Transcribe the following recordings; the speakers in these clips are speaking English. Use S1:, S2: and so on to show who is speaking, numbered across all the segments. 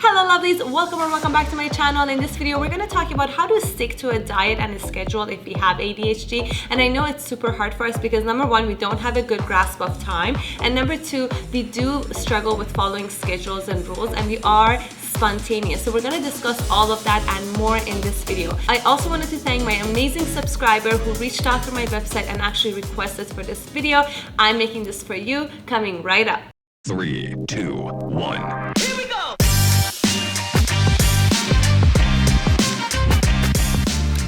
S1: Hello lovelies, welcome back to my channel. In this video we're going to talk about how to stick to a diet and a schedule if we have ADHD. And I know it's super hard for us because number one, we don't have a good grasp of time, and number two, we do struggle with following schedules and rules, and we are spontaneous. So we're going to discuss all of that and more in this video. I also wanted to thank my amazing subscriber who reached out through my website and actually requested for this video. I'm making this for you, coming right up.
S2: 3, 2, 1.
S1: Here we go!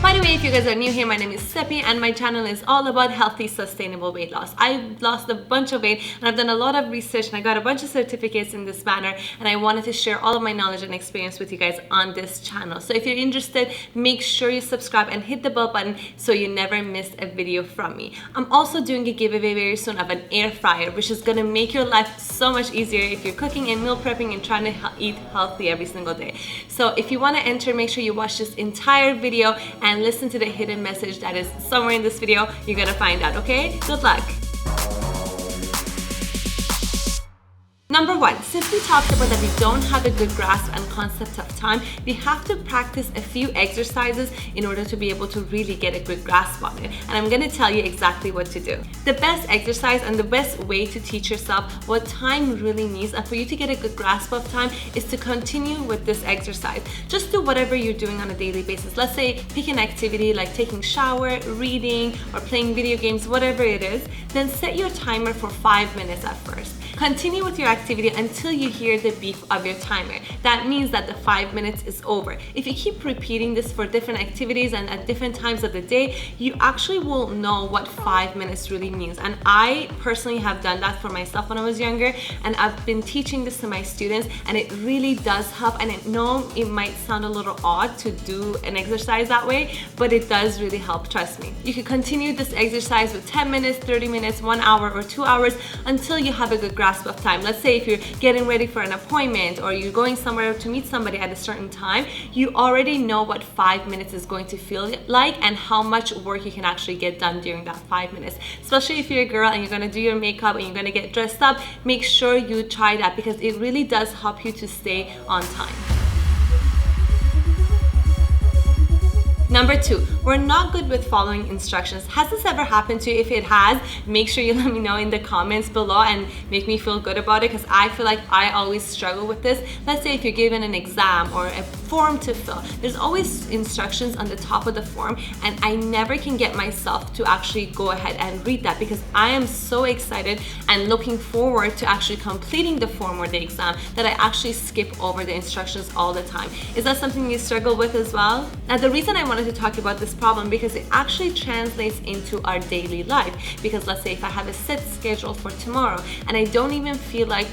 S1: By the way, if you guys are new here, my name is Sepi and my channel is all about healthy, sustainable weight loss. I've lost a bunch of weight and I've done a lot of research and I got a bunch of certificates in this manner, and I wanted to share all of my knowledge and experience with you guys on this channel. So if you're interested, make sure you subscribe and hit the bell button so you never miss a video from me. I'm also doing a giveaway very soon of an air fryer, which is going to make your life so much easier if you're cooking and meal prepping and trying to eat healthy every single day. So if you want to enter, make sure you watch this entire video and listen to the hidden message that is somewhere in this video. You're gonna find out, okay? Good luck. Number one, since we talked about that we don't have a good grasp and concept of time, we have to practice a few exercises in order to be able to really get a good grasp on it. And I'm going to tell you exactly what to do. The best exercise and the best way to teach yourself what time really means and for you to get a good grasp of time is to continue with this exercise. Just do whatever you're doing on a daily basis. Let's say pick an activity like taking a shower, reading, or playing video games, whatever it is. Then set your timer for 5 minutes at first. Continue with your activity until you hear the beep of your timer. That means that the 5 minutes is over. If you keep repeating this for different activities and at different times of the day, you actually will know what 5 minutes really means. And I personally have done that for myself when I was younger, and I've been teaching this to my students, and it really does help. And I know it might sound a little odd to do an exercise that way, but it does really help, trust me. You can continue this exercise with 10 minutes, 30 minutes, 1 hour, or 2 hours until you have a good grasp of time. Let's say if you're getting ready for an appointment or you're going somewhere to meet somebody at a certain time, you already know what 5 minutes is going to feel like and how much work you can actually get done during that 5 minutes. Especially if you're a girl and you're going to do your makeup and you're going to get dressed up, make sure you try that because it really does help you to stay on time. Number two, we're not good with following instructions. Has this ever happened to you? If it has, make sure you let me know in the comments below and make me feel good about it, because I feel like I always struggle with this. Let's say if you're given an exam or a form to fill, there's always instructions on the top of the form, and I never can get myself to actually go ahead and read that because I am so excited and looking forward to actually completing the form or the exam that I actually skip over the instructions all the time. Is that something you struggle with as well? Now, the reason I wanted to talk about this problem because it actually translates into our daily life. Because let's say if I have a set schedule for tomorrow and I don't even feel like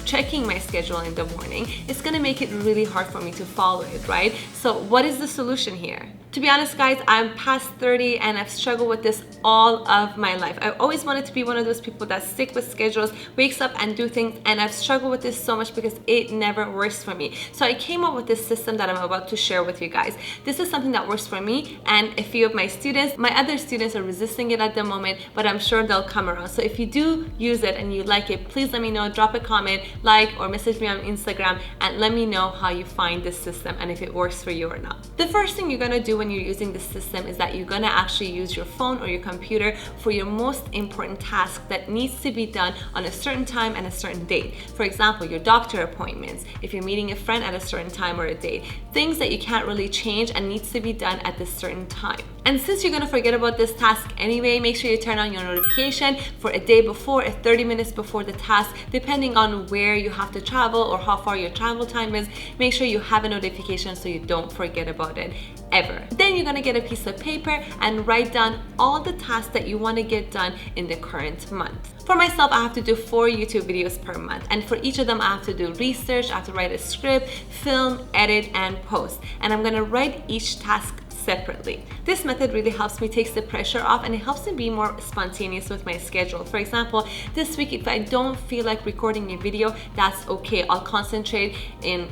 S1: checking my schedule in the morning, it's gonna make it really hard for me to follow it, right? So what is the solution here? To be honest guys, I'm past 30 and I've struggled with this all of my life. I always wanted to be one of those people that stick with schedules, wakes up and do things, and I've struggled with this so much because it never works for me. So I came up with this system that I'm about to share with you guys. This is something that works for me and a few of my students. My other students are resisting it at the moment, but I'm sure they'll come around. So if you do use it and you like it, please let me know, drop a comment, like, or message me on Instagram and let me know how you find this system and if it works for you or not. The first thing you're gonna do when you're using this system is that you're gonna actually use your phone or your computer for your most important task that needs to be done on a certain time and a certain date. For example, your doctor appointments, if you're meeting a friend at a certain time or a date, things that you can't really change and needs to be done at this certain time. And since you're gonna forget about this task anyway, make sure you turn on your notification for a day before, or 30 minutes before the task, depending on where you have to travel or how far your travel time is. Make sure you have a notification so you don't forget about it ever. Then you're gonna get a piece of paper and write down all the tasks that you want to get done in the current month. For myself, I have to do 4 YouTube videos per month, and for each of them I have to do research, I have to write a script, film, edit, and post. And I'm gonna write each task separately. This method really helps me take the pressure off, and it helps me be more spontaneous with my schedule. For example, this week if I don't feel like recording a video, that's okay. I'll concentrate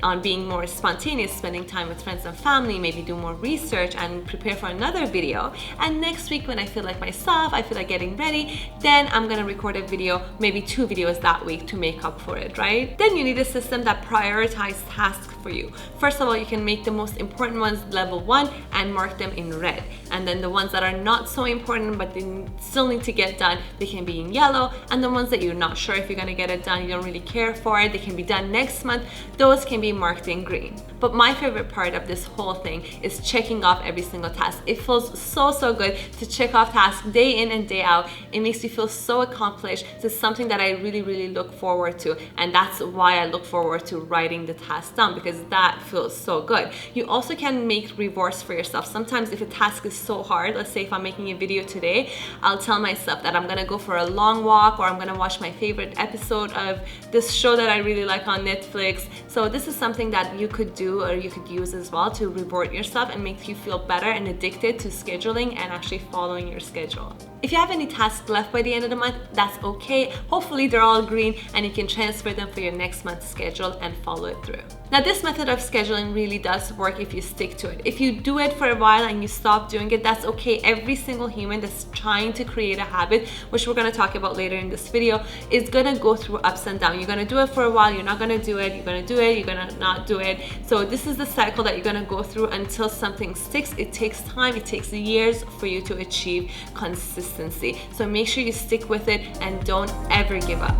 S1: on being more spontaneous, spending time with friends and family, maybe do more research and prepare for another video. And next week when I feel like myself, I feel like getting ready, then I'm gonna record a video, maybe 2 videos that week to make up for it, right? Then you need a system that prioritizes tasks for you. First of all, you can make the most important ones level 1 and mark them in red. And then the ones that are not so important but they still need to get done, they can be in yellow. And the ones that you're not sure if you're gonna get it done, you don't really care for it, they can be done next month, those can be marked in green. But my favorite part of this whole thing is checking off every single task. It feels so good to check off tasks day in and day out. It makes me feel so accomplished. It's something that I really look forward to, and that's why I look forward to writing the task down, because that feels so good. You also can make rewards for yourself. Sometimes if a task is so hard, let's say if I'm making a video today, I'll tell myself that I'm gonna go for a long walk, or I'm gonna watch my favorite episode of this show that I really like on Netflix. So this is something that you could do or you could use as well to reward yourself and make you feel better and addicted to scheduling and actually following your schedule. If you have any tasks left by the end of the month, that's okay. Hopefully they're all green and you can transfer them for your next month's schedule and follow it through. Now this method of scheduling really does work if you stick to it. If you do it for a while and you stop doing it, that's okay. Every single human that's trying to create a habit, which we're gonna talk about later in this video, is gonna go through ups and downs. You're gonna do it for a while, you're not gonna do it, you're gonna do it, you're gonna not do it. So this is the cycle that you're gonna go through until something sticks. It takes time, it takes years for you to achieve consistency. So make sure you stick with it and don't ever give up.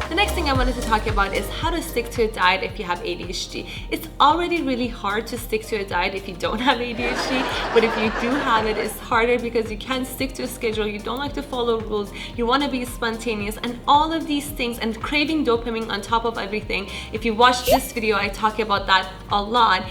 S1: The next thing I wanted to talk about is how to stick to a diet if you have ADHD. It's already really hard to stick to a diet if you don't have ADHD, but if you do have it, it's harder because you can't stick to a schedule, you don't like to follow rules, you want to be spontaneous, and all of these things, and craving dopamine on top of everything. If you watch this video, I talk about that a lot.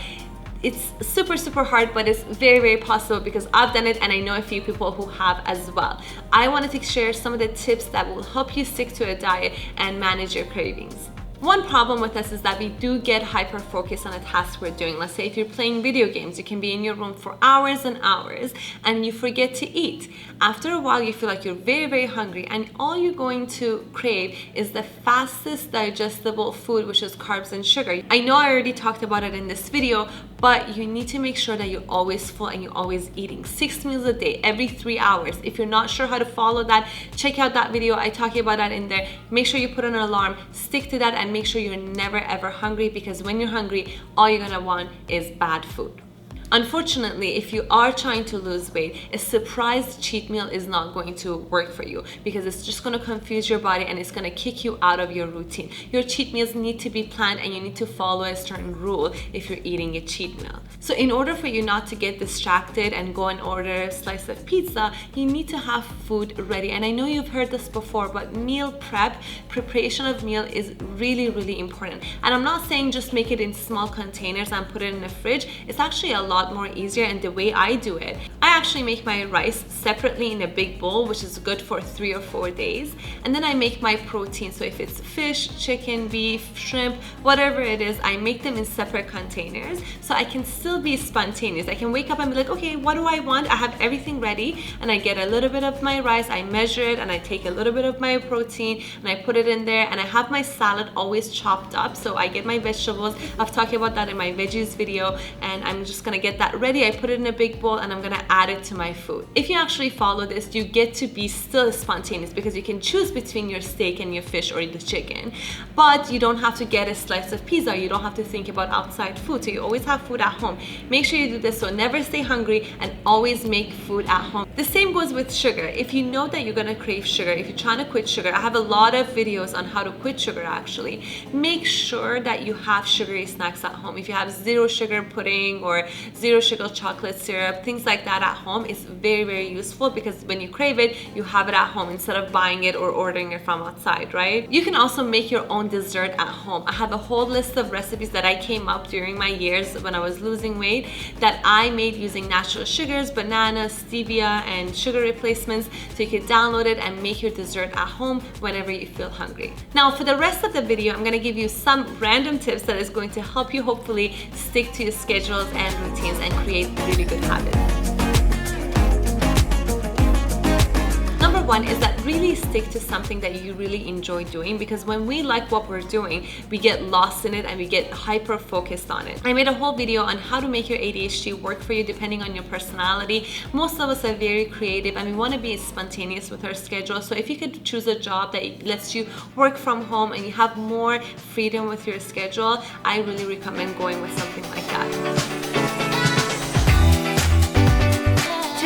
S1: It's super hard, but it's very possible because I've done it and I know a few people who have as well. I wanted to share some of the tips that will help you stick to a diet and manage your cravings. One problem with this is that we do get hyper focused on a task we're doing. Let's say if you're playing video games, you can be in your room for hours and hours and you forget to eat. After a while, you feel like you're very hungry, and all you're going to crave is the fastest digestible food, which is carbs and sugar. I know I already talked about it in this video, but you need to make sure that you're always full and you're always eating 6 meals a day, every 3 hours. If you're not sure how to follow that, check out that video. I talk about that in there. Make sure you put an alarm, stick to that, and make sure you're never ever hungry, because when you're hungry, all you're gonna want is bad food. Unfortunately, if you are trying to lose weight, a surprise cheat meal is not going to work for you, because it's just going to confuse your body and it's going to kick you out of your routine. Your cheat meals need to be planned and you need to follow a certain rule if you're eating a cheat meal. So in order for you not to get distracted and go and order a slice of pizza, you need to have food ready. And I know you've heard this before, but preparation of meal is really important. And I'm not saying just make it in small containers and put it in the fridge. It's actually a lot more easier, and the way I do it, I actually make my rice separately in a big bowl, which is good for 3 or 4 days, and then I make my protein. So if it's fish, chicken, beef, shrimp, whatever it is, I make them in separate containers so I can still be spontaneous. I can wake up and be like, okay, what do I want? I have everything ready, and I get a little bit of my rice, I measure it, and I take a little bit of my protein and I put it in there, and I have my salad always chopped up, so I get my vegetables. I've talked about that in my veggies video, and I'm just gonna get that ready. I put it in a big bowl and I'm gonna add it to my food. If you actually follow this, you get to be still spontaneous, because you can choose between your steak and your fish or the chicken, but you don't have to get a slice of pizza. You don't have to think about outside food, so you always have food at home. Make sure you do this, so never stay hungry and always make food at home. The same goes with sugar. If you know that you're gonna crave sugar, if you're trying to quit sugar, I have a lot of videos on how to quit sugar actually. Make sure that you have sugary snacks at home. If you have zero sugar pudding or zero sugar chocolate syrup, things like that at home is very, very useful, because when you crave it, you have it at home instead of buying it or ordering it from outside, right? You can also make your own dessert at home. I have a whole list of recipes that I came up during my years when I was losing weight that I made using natural sugars, bananas, stevia, and sugar replacements, so you can download it and make your dessert at home whenever you feel hungry. Now, for the rest of the video, I'm going to give you some random tips that is going to help you hopefully stick to your schedules and routines and create really good habits. Number one is that really stick to something that you really enjoy doing, because when we like what we're doing, we get lost in it and we get hyper focused on it. I made a whole video on how to make your ADHD work for you depending on your personality. Most of us are very creative and we want to be spontaneous with our schedule. So if you could choose a job that lets you work from home and you have more freedom with your schedule, I really recommend going with something like that.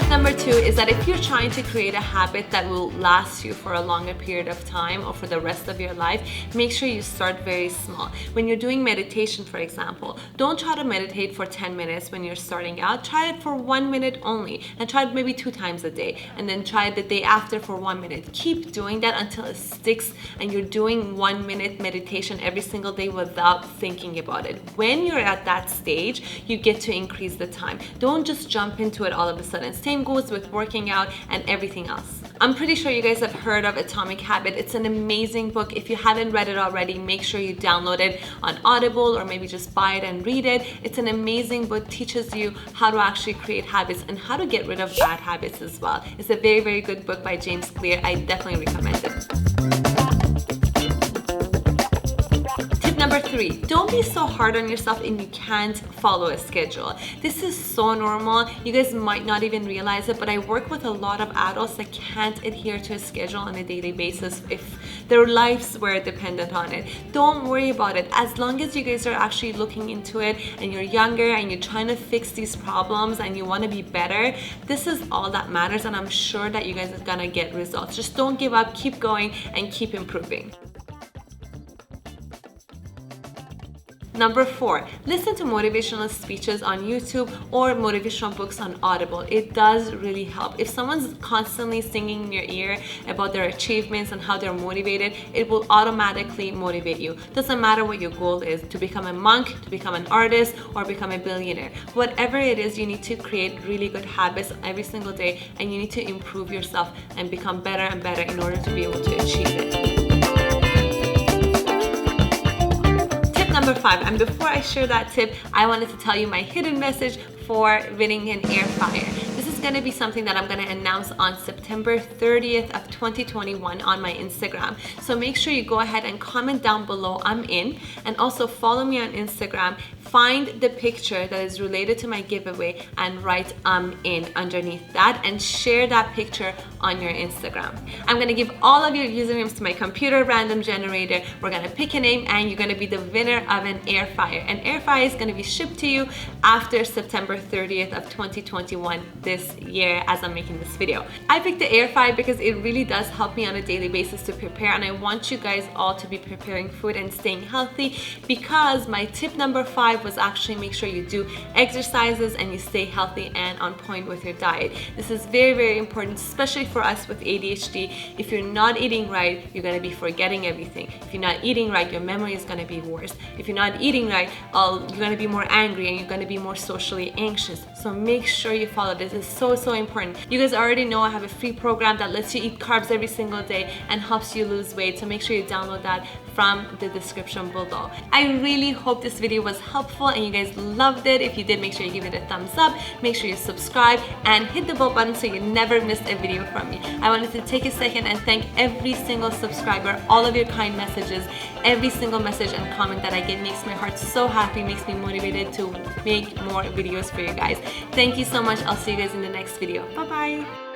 S1: Number two is that if you're trying to create a habit that will last you for a longer period of time or for the rest of your life, make sure you start very small. When you're doing meditation, for example, don't try to meditate for 10 minutes when you're starting out. Try it for 1 minute only, and try it maybe 2 times a day, and then try it the day after for 1 minute. Keep doing that until it sticks and you're doing 1 minute meditation every single day without thinking about it. When you're at that stage, you get to increase the time. Don't just jump into it all of a sudden. Same goes with working out and everything else. I'm pretty sure you guys have heard of Atomic Habit. It's an amazing book. If you haven't read it already, make sure you download it on Audible or maybe just buy it and read it. It's an amazing book. Teaches you how to actually create habits and how to get rid of bad habits as well. It's a very, very good book by James Clear. I definitely recommend it. Number three, don't be so hard on yourself and you can't follow a schedule. This is so normal. You guys might not even realize it, but I work with a lot of adults that can't adhere to a schedule on a daily basis if their lives were dependent on it. Don't worry about it. As long as you guys are actually looking into it and you're younger and you're trying to fix these problems and you want to be better, this is all that matters, and I'm sure that you guys are gonna get results. Just don't give up, keep going, and keep improving. Number four, listen to motivational speeches on YouTube or motivational books on Audible. It does really help. If someone's constantly singing in your ear about their achievements and how they're motivated, it will automatically motivate you. Doesn't matter what your goal is, to become a monk, to become an artist, or become a billionaire. Whatever it is, you need to create really good habits every single day, and you need to improve yourself and become better and better in order to be able to achieve it. Number five, and before I share that tip, I wanted to tell you my hidden message for winning an air fryer. This is going to be something that I'm going to announce on September 30th of 2021 on my Instagram. So make sure you go ahead and comment down below "I'm in," and also follow me on Instagram. Find the picture that is related to my giveaway and write "I'm in" underneath that, and share that picture on your Instagram. I'm going to give all of your usernames to my computer random generator. We're going to pick a name and you're going to be the winner of an air fryer. An air fryer is going to be shipped to you after September 30th of 2021 this year as I'm making this video. I picked the air fryer because it really does help me on a daily basis to prepare, and I want you guys all to be preparing food and staying healthy, because my tip number 5 was actually make sure you do exercises and you stay healthy and on point with your diet. This is very, very important, especially for us with ADHD. If you're not eating right, you're going to be forgetting everything. If you're not eating right, your memory is going to be worse. If you're not eating right, you're going to be more angry and you're going to be more socially anxious. So make sure you follow this. It's so, so important. You guys already know I have a free program that lets you eat carbs every single day and helps you lose weight. So make sure you download that from the description below. I really hope this video was helpful and you guys loved it. If you did, make sure you give it a thumbs up. Make sure you subscribe and hit the bell button so you never miss a video from me. I wanted to take a second and thank every single subscriber, all of your kind messages. Every single message and comment that I get makes my heart so happy, makes me motivated to make more videos for you guys. Thank you so much. I'll see you guys in the next video. Bye bye.